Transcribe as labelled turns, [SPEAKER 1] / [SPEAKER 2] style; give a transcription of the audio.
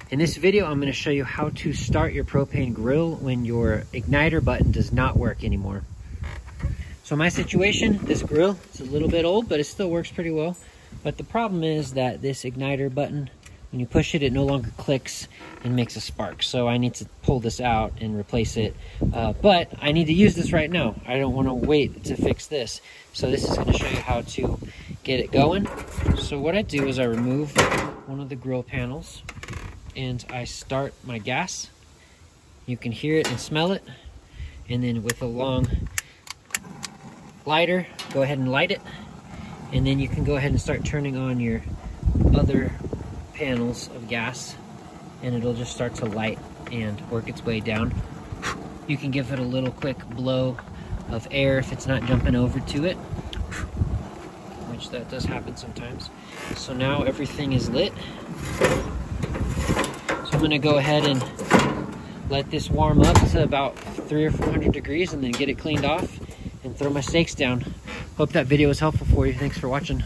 [SPEAKER 1] In this video, I'm going to show you how to start your propane grill when your igniter button does not work anymore. So my situation, this grill, it's a little bit old, but it still works pretty well. But the problem is that this igniter button, when you push it, it no longer clicks and makes a spark. So I need to pull this out and replace it. But I need to use this right now. I don't want to wait to fix this. So this is going to show you how to get it going. So what I do is I remove one of the grill panels and I start my gas. You can hear it and smell it. And then with a long lighter, go ahead and light it. And then you can go ahead and start turning on your other panels of gas, and it'll just start to light and work its way down. You can give it a little quick blow of air if it's not jumping over to it, which that does happen sometimes. So now everything is lit. So I'm going to go ahead and let this warm up to about 300 or 400 degrees and then get it cleaned off and throw my steaks down. Hope that video was helpful for you. Thanks for watching.